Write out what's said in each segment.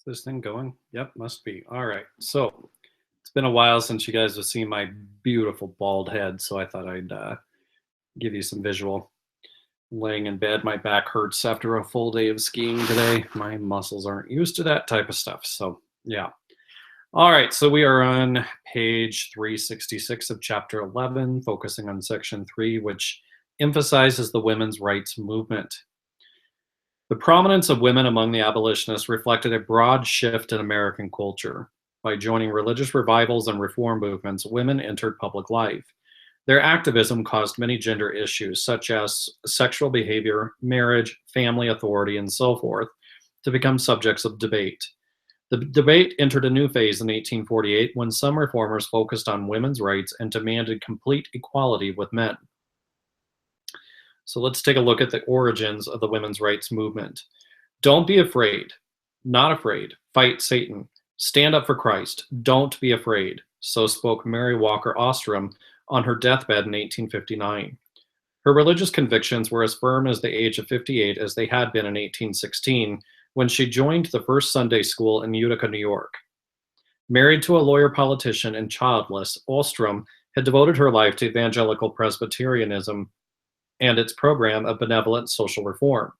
Is this thing going? Yep, must be. All right. So it's been a while since you guys have seen my beautiful bald head, so I thought I'd give you some visual. Laying in bed, my back hurts after a full day of skiing today. My muscles aren't used to that type of stuff. So, yeah. All right. So we are on page 366 of chapter 11, focusing on section 3, which emphasizes the women's rights movement. The prominence of women among the abolitionists reflected a broad shift in American culture. By joining religious revivals and reform movements, women entered public life. Their activism caused many gender issues, such as sexual behavior, marriage, family authority, and so forth, to become subjects of debate. The debate entered a new phase in 1848 when some reformers focused on women's rights and demanded complete equality with men. So let's take a look at the origins of the women's rights movement. Don't be afraid. Not afraid. Fight Satan. Stand up for Christ. Don't be afraid. So spoke Mary Walker Ostrom on her deathbed in 1859. Her religious convictions were as firm as the age of 58 as they had been in 1816 when she joined the first Sunday school in Utica, New York. Married to a lawyer politician and childless, Ostrom had devoted her life to evangelical Presbyterianism and its program of benevolent social reform.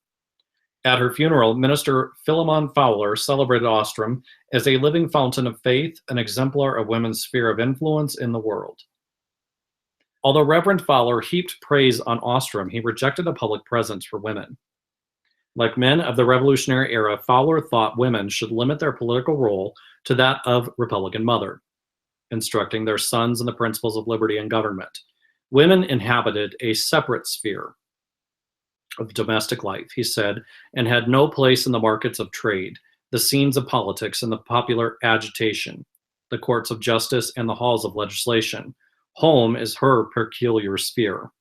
At her funeral, Minister Philemon Fowler celebrated Ostrom as a living fountain of faith, an exemplar of women's sphere of influence in the world. Although Reverend Fowler heaped praise on Ostrom, he rejected a public presence for women. Like men of the Revolutionary era, Fowler thought women should limit their political role to that of Republican mother, instructing their sons in the principles of liberty and government. Women inhabited a separate sphere of domestic life, he said, and had no place in the markets of trade, the scenes of politics and the popular agitation, the courts of justice and the halls of legislation. Home is her peculiar sphere.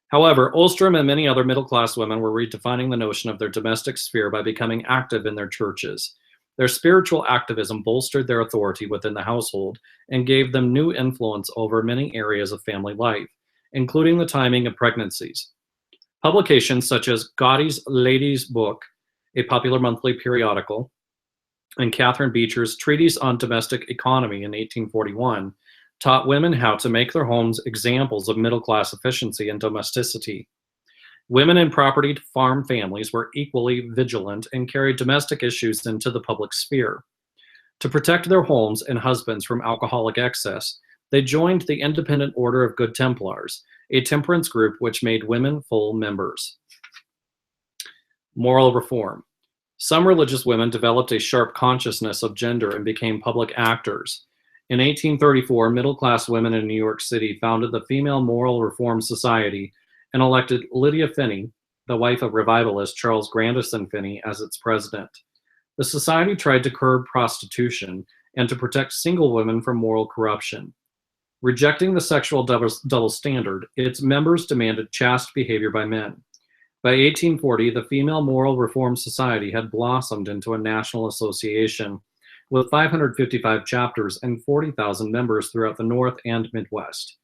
However, Ostrom and many other middle-class women were redefining the notion of their domestic sphere by becoming active in their churches. Their spiritual activism bolstered their authority within the household and gave them new influence over many areas of family life, including the timing of pregnancies. Publications such as Godey's Lady's Book, a popular monthly periodical, and Catherine Beecher's Treatise on Domestic Economy in 1841 taught women how to make their homes examples of middle-class efficiency and domesticity. Women in property farm families were equally vigilant and carried domestic issues into the public sphere. To protect their homes and husbands from alcoholic excess, they joined the Independent Order of Good Templars, a temperance group which made women full members. Moral reform. Some religious women developed a sharp consciousness of gender and became public actors. In 1834, middle-class women in New York City founded the Female Moral Reform Society and elected Lydia Finney, the wife of revivalist Charles Grandison Finney, as its president. The society tried to curb prostitution and to protect single women from moral corruption. Rejecting the sexual double standard, its members demanded chaste behavior by men. By 1840, the Female Moral Reform Society had blossomed into a national association with 555 chapters and 40,000 members throughout the North and Midwest.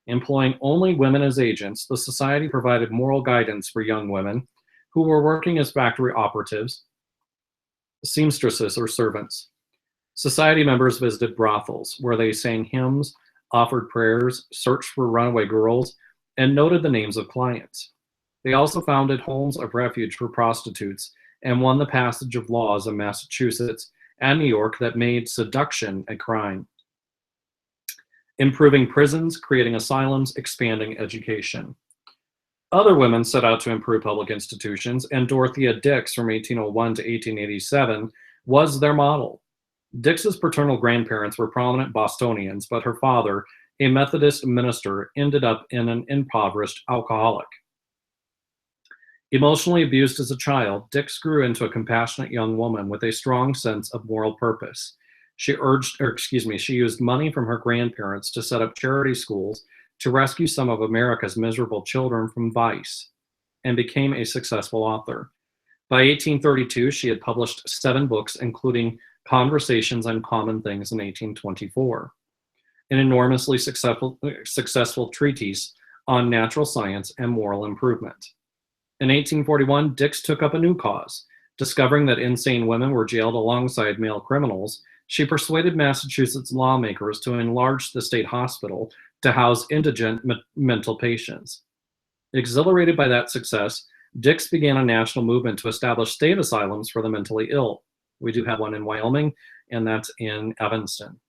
Employing only women as agents, the society provided moral guidance for young women who were working as factory operatives, seamstresses, or servants. Society members visited brothels, where they sang hymns, offered prayers, searched for runaway girls, and noted the names of clients. They also founded homes of refuge for prostitutes and won the passage of laws in Massachusetts and New York that made seduction a crime. Improving prisons, creating asylums, expanding education. Other women set out to improve public institutions, and Dorothea Dix from 1801 to 1887 was their model. Dix's paternal grandparents were prominent Bostonians, but her father, a Methodist minister, ended up in an impoverished alcoholic. Emotionally abused as a child, Dix grew into a compassionate young woman with a strong sense of moral purpose. She used money from her grandparents to set up charity schools to rescue some of America's miserable children from vice, and became a successful author. By 1832, she had published 7 books, including Conversations on Common Things in 1824, an enormously successful treatise on natural science and moral improvement. In 1841, Dix took up a new cause, Discovering that insane women were jailed alongside male criminals, she persuaded Massachusetts lawmakers to enlarge the state hospital to house indigent mental patients. Exhilarated by that success, Dix began a national movement to establish state asylums for the mentally ill. We do have one in Wyoming, and that's in Evanston.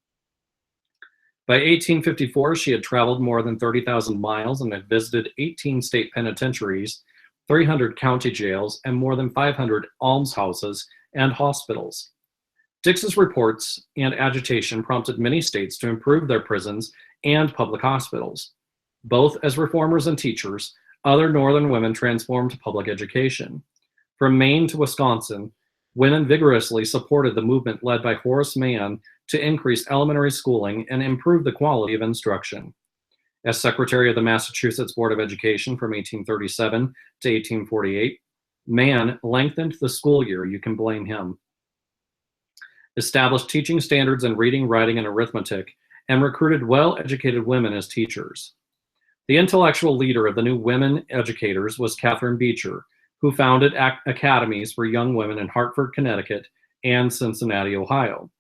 By 1854, she had traveled more than 30,000 miles and had visited 18 state penitentiaries, 300 county jails, and more than 500 almshouses and hospitals. Dix's reports and agitation prompted many states to improve their prisons and public hospitals. Both as reformers and teachers, other Northern women transformed public education. From Maine to Wisconsin, women vigorously supported the movement led by Horace Mann to increase elementary schooling and improve the quality of instruction. As secretary of the Massachusetts Board of Education from 1837 to 1848, Mann lengthened the school year. You can blame him. Established teaching standards in reading, writing, and arithmetic, and recruited well-educated women as teachers. The intellectual leader of the new women educators was Catherine Beecher, who founded academies for young women in Hartford, Connecticut, and Cincinnati, Ohio.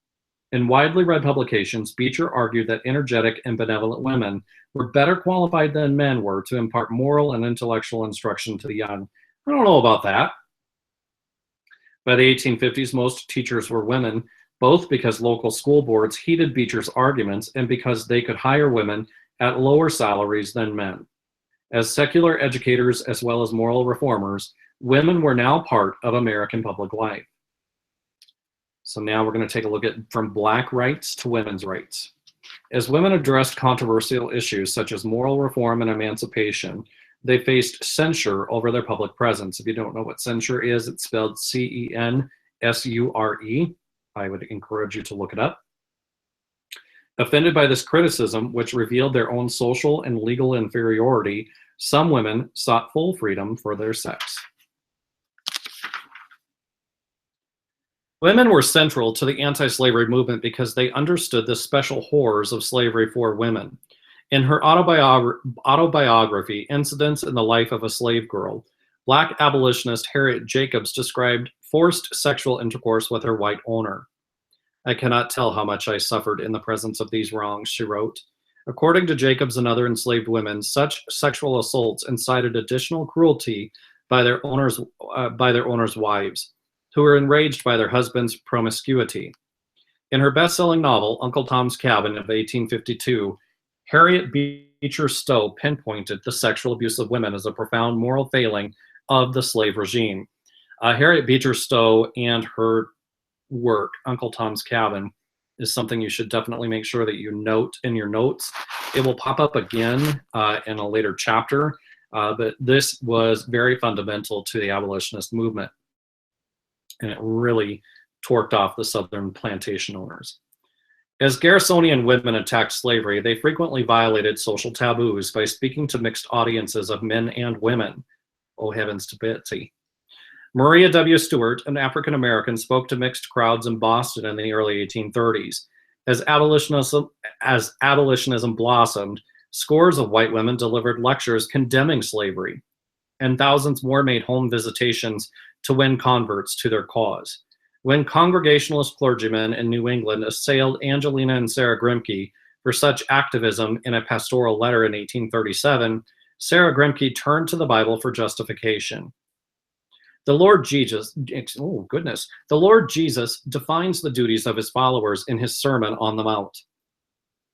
In widely read publications, Beecher argued that energetic and benevolent women were better qualified than men were to impart moral and intellectual instruction to the young. I don't know about that. By the 1850s, most teachers were women, both because local school boards heeded Beecher's arguments and because they could hire women at lower salaries than men. As secular educators as well as moral reformers, women were now part of American public life. So now we're going to take a look at from Black rights to women's rights. As women addressed controversial issues such as moral reform and emancipation, they faced censure over their public presence. If you don't know what censure is, it's spelled C-E-N-S-U-R-E. I would encourage you to look it up. Offended by this criticism, which revealed their own social and legal inferiority, some women sought full freedom for their sex. Women were central to the anti-slavery movement because they understood the special horrors of slavery for women. In her autobiography, Incidents in the Life of a Slave Girl, Black abolitionist Harriet Jacobs described forced sexual intercourse with her white owner. "I cannot tell how much I suffered in the presence of these wrongs," she wrote. According to Jacobs and other enslaved women, such sexual assaults incited additional cruelty by their owners' wives, who were enraged by their husbands' promiscuity. In her best-selling novel, Uncle Tom's Cabin of 1852, Harriet Beecher Stowe pinpointed the sexual abuse of women as a profound moral failing of the slave regime. Harriet Beecher Stowe and her work, Uncle Tom's Cabin, is something you should definitely make sure that you note in your notes. It will pop up again in a later chapter, but this was very fundamental to the abolitionist movement, and it really torqued off the Southern plantation owners. As Garrisonian women attacked slavery, they frequently violated social taboos by speaking to mixed audiences of men and women. Oh, heavens to Betsy. Maria W. Stewart, an African American, spoke to mixed crowds in Boston in the early 1830s. As abolitionism blossomed, scores of white women delivered lectures condemning slavery, and thousands more made home visitations to win converts to their cause. When Congregationalist clergymen in New England assailed Angelina and Sarah Grimke for such activism in a pastoral letter in 1837, Sarah Grimke turned to the Bible for justification. The Lord Jesus defines the duties of his followers in his Sermon on the Mount.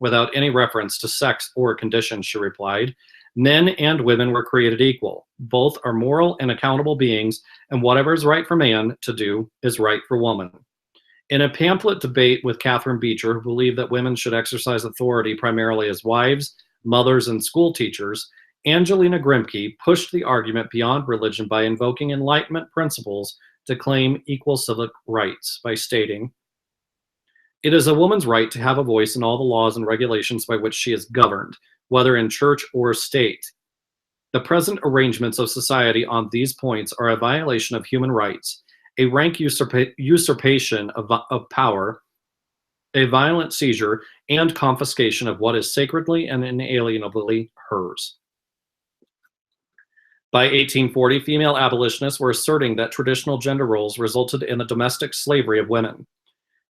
Without any reference to sex or condition, she replied, men and women were created equal. Both are moral and accountable beings, and whatever is right for man to do is right for woman. In a pamphlet debate with Catherine Beecher, who believed that women should exercise authority primarily as wives, mothers, and school teachers, Angelina Grimke pushed the argument beyond religion by invoking Enlightenment principles to claim equal civic rights by stating, "It is a woman's right to have a voice in all the laws and regulations by which she is governed, whether in church or state. The present arrangements of society on these points are a violation of human rights, a rank usurpation of power, a violent seizure, and confiscation of what is sacredly and inalienably hers." By 1840, female abolitionists were asserting that traditional gender roles resulted in the domestic slavery of women.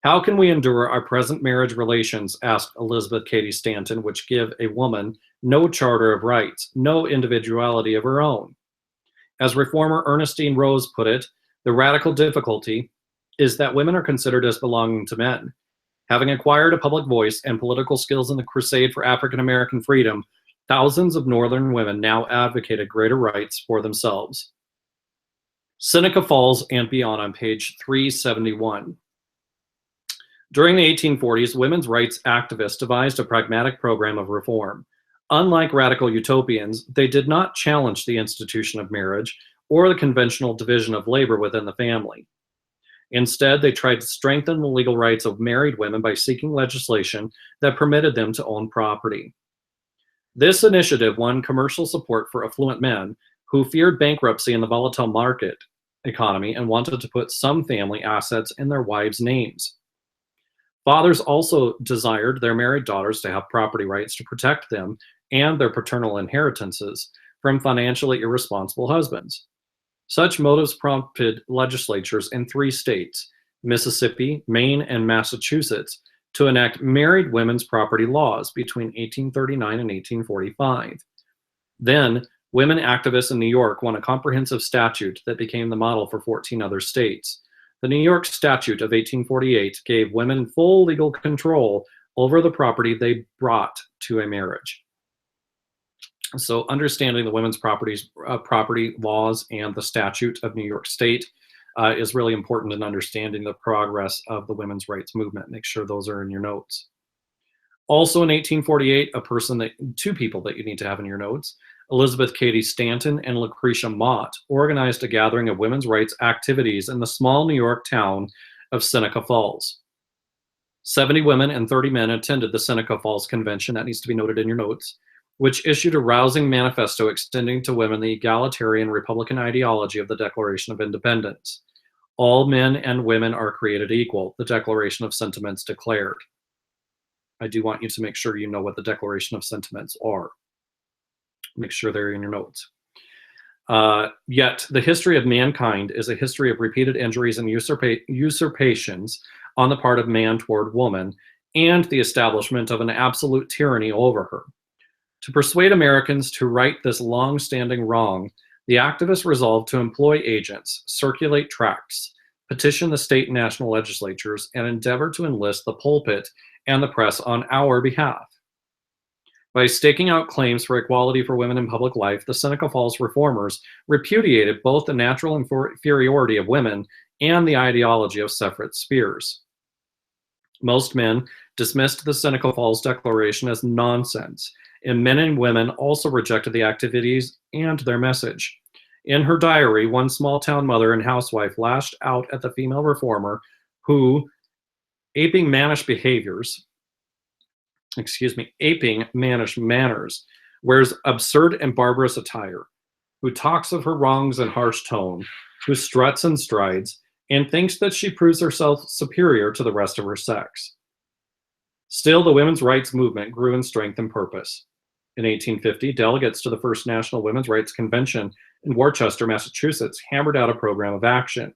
How can we endure our present marriage relations, asked Elizabeth Cady Stanton, which give a woman no charter of rights, no individuality of her own? As reformer Ernestine Rose put it, the radical difficulty is that women are considered as belonging to men. Having acquired a public voice and political skills in the crusade for African American freedom, thousands of Northern women now advocated greater rights for themselves. Seneca Falls and beyond on page 371. During the 1840s, women's rights activists devised a pragmatic program of reform. Unlike radical utopians, they did not challenge the institution of marriage or the conventional division of labor within the family. Instead, they tried to strengthen the legal rights of married women by seeking legislation that permitted them to own property. This initiative won commercial support for affluent men who feared bankruptcy in the volatile market economy and wanted to put some family assets in their wives' names. Fathers also desired their married daughters to have property rights to protect them and their paternal inheritances from financially irresponsible husbands. Such motives prompted legislatures in 3 states, Mississippi, Maine, and Massachusetts, to enact married women's property laws between 1839 and 1845. Then, women activists in New York won a comprehensive statute that became the model for 14 other states. The New York Statute of 1848 gave women full legal control over the property they brought to a marriage. So understanding the women's property laws and the statute of New York State is really important in understanding the progress of the women's rights movement. Make sure those are in your notes. Also in 1848, two people that you need to have in your notes, Elizabeth Cady Stanton and Lucretia Mott, organized a gathering of women's rights activities in the small New York town of Seneca Falls. 70 women and 30 men attended the Seneca Falls Convention, that needs to be noted in your notes, which issued a rousing manifesto extending to women the egalitarian Republican ideology of the Declaration of Independence. All men and women are created equal, the Declaration of Sentiments declared. I do want you to make sure you know what the Declaration of Sentiments are. Make sure they're in your notes. Yet, the history of mankind is a history of repeated injuries and usurpations on the part of man toward woman, and the establishment of an absolute tyranny over her. To persuade Americans to right this long-standing wrong, the activists resolved to employ agents, circulate tracts, petition the state and national legislatures, and endeavor to enlist the pulpit and the press on our behalf. By staking out claims for equality for women in public life, the Seneca Falls reformers repudiated both the natural inferiority of women and the ideology of separate spheres. Most men dismissed the Seneca Falls Declaration as nonsense, and men and women also rejected the activities and their message. In her diary, one small-town mother and housewife lashed out at the female reformer who, aping mannish manners, wears absurd and barbarous attire, who talks of her wrongs in harsh tone, who struts and strides, and thinks that she proves herself superior to the rest of her sex. Still, the women's rights movement grew in strength and purpose. In 1850, delegates to the First National Women's Rights Convention in Worcester, Massachusetts, hammered out a program of action.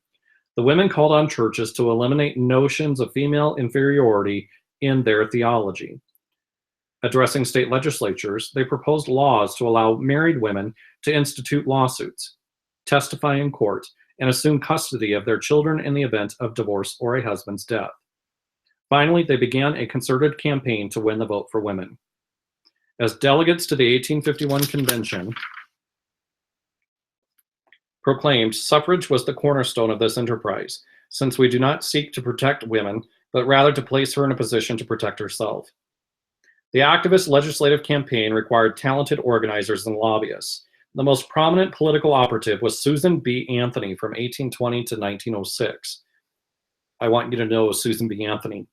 The women called on churches to eliminate notions of female inferiority in their theology. Addressing state legislatures, they proposed laws to allow married women to institute lawsuits, testify in court, and assume custody of their children in the event of divorce or a husband's death. Finally, they began a concerted campaign to win the vote for women. As delegates to the 1851 convention proclaimed, suffrage was the cornerstone of this enterprise, since we do not seek to protect women, but rather to place her in a position to protect herself. The activist legislative campaign required talented organizers and lobbyists. The most prominent political operative was Susan B. Anthony from 1820 to 1906. I want you to know Susan B. Anthony,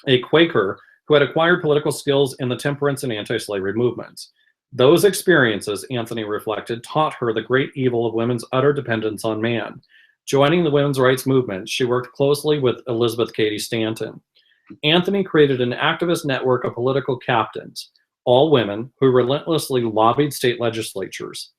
a Quaker who had acquired political skills in the temperance and anti-slavery movements. Those experiences, Anthony reflected, taught her the great evil of women's utter dependence on man. Joining the women's rights movement, she worked closely with Elizabeth Cady Stanton. Anthony created an activist network of political captains, all women, who relentlessly lobbied state legislatures.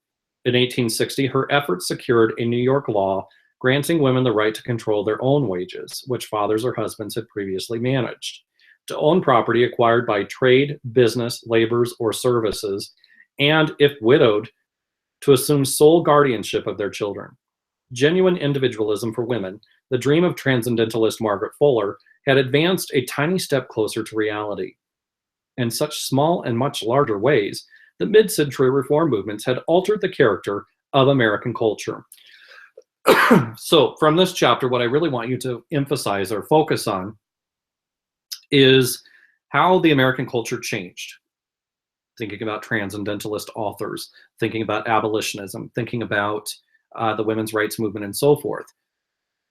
In 1860, her efforts secured a New York law granting women the right to control their own wages, which fathers or husbands had previously managed, to own property acquired by trade, business, labors, or services, and, if widowed, to assume sole guardianship of their children. Genuine individualism for women, the dream of transcendentalist Margaret Fuller, had advanced a tiny step closer to reality. In such small and much larger ways, the mid-century reform movements had altered the character of American culture. So, from this chapter, what I really want you to emphasize or focus on is how the American culture changed. Thinking about transcendentalist authors, thinking about abolitionism, thinking about the women's rights movement and so forth,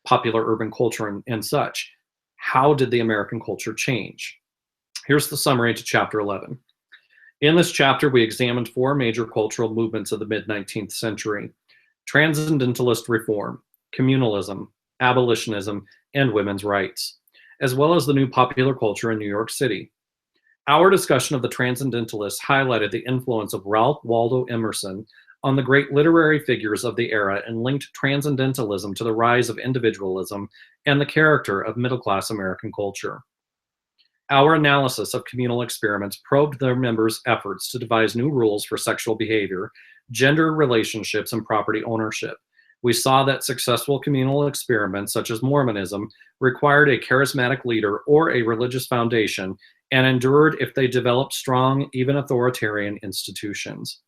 popular urban culture and such. How did the American culture change? Here's the summary to chapter 11. In this chapter, we examined 4 major cultural movements of the mid-19th century: transcendentalist reform, communalism, abolitionism, and women's rights, as well as the new popular culture in New York City. Our discussion of the transcendentalists highlighted the influence of Ralph Waldo Emerson on the great literary figures of the era and linked transcendentalism to the rise of individualism and the character of middle-class American culture. Our analysis of communal experiments probed their members' efforts to devise new rules for sexual behavior, gender relationships, and property ownership. We saw that successful communal experiments, such as Mormonism, required a charismatic leader or a religious foundation and endured if they developed strong, even authoritarian institutions.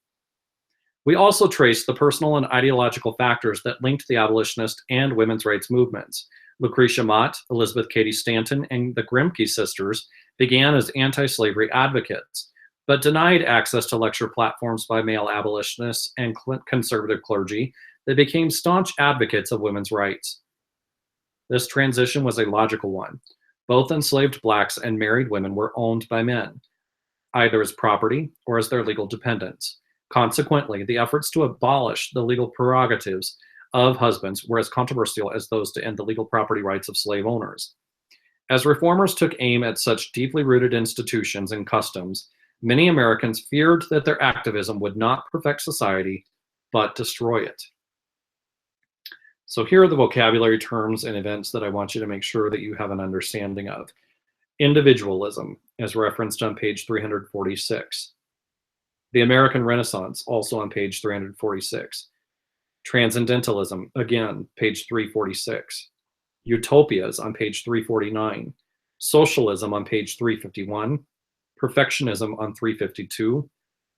We also traced the personal and ideological factors that linked the abolitionist and women's rights movements. Lucretia Mott, Elizabeth Cady Stanton, and the Grimke sisters began as anti-slavery advocates, but denied access to lecture platforms by male abolitionists and conservative clergy. They became staunch advocates of women's rights. This transition was a logical one. Both enslaved blacks and married women were owned by men, either as property or as their legal dependents. Consequently, the efforts to abolish the legal prerogatives of husbands were as controversial as those to end the legal property rights of slave owners. As reformers took aim at such deeply rooted institutions and customs, many Americans feared that their activism would not perfect society, but destroy it. So here are the vocabulary terms and events that I want you to make sure that you have an understanding of. Individualism, as referenced on page 346. The American Renaissance, also on page 346. Transcendentalism, again, page 346. Utopias on page 349. Socialism on page 351. Perfectionism on 352.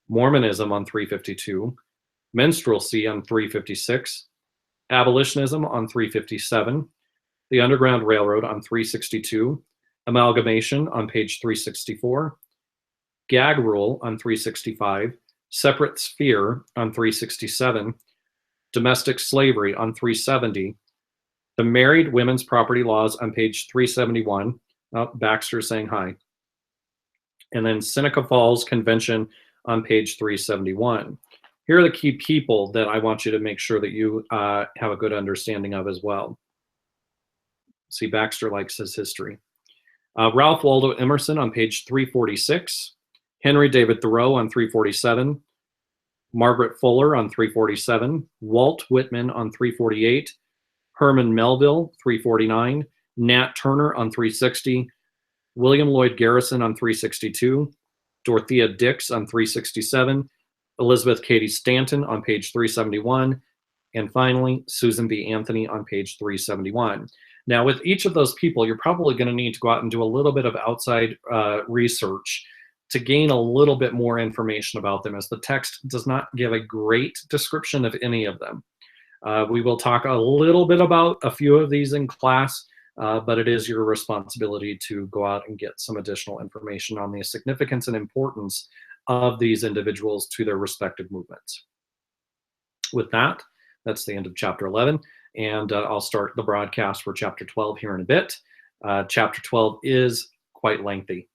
Mormonism on 352. Minstrelsy on 356. Abolitionism on 357. The Underground Railroad on 362. Amalgamation on page 364. Gag rule on 365. Separate sphere on 367. Domestic slavery on 370. The married women's property laws on page 371. Oh, Baxter saying hi. And then Seneca Falls Convention on page 371. Here are the key people that I want you to make sure that you have a good understanding of as well. See, Baxter likes his history. Ralph Waldo Emerson on page 346. Henry David Thoreau on 347. Margaret Fuller on 347. Walt Whitman on 348. Herman Melville, 349. Nat Turner on 360. William Lloyd Garrison on 362. Dorothea Dix on 367. Elizabeth Cady Stanton on page 371. And finally, Susan B. Anthony on page 371. Now, with each of those people, you're probably going to need to go out and do a little bit of outside research to gain a little bit more information about them, as the text does not give a great description of any of them. We will talk a little bit about a few of these in class, but it is your responsibility to go out and get some additional information on the significance and importance of these individuals to their respective movements. With that, that's the end of chapter 11, and I'll start the broadcast for chapter 12 here in a bit. Chapter 12 is quite lengthy.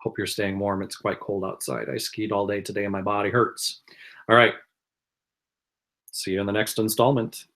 Hope you're staying warm. It's quite cold outside. I skied all day today and my body hurts. All right. See you in the next installment.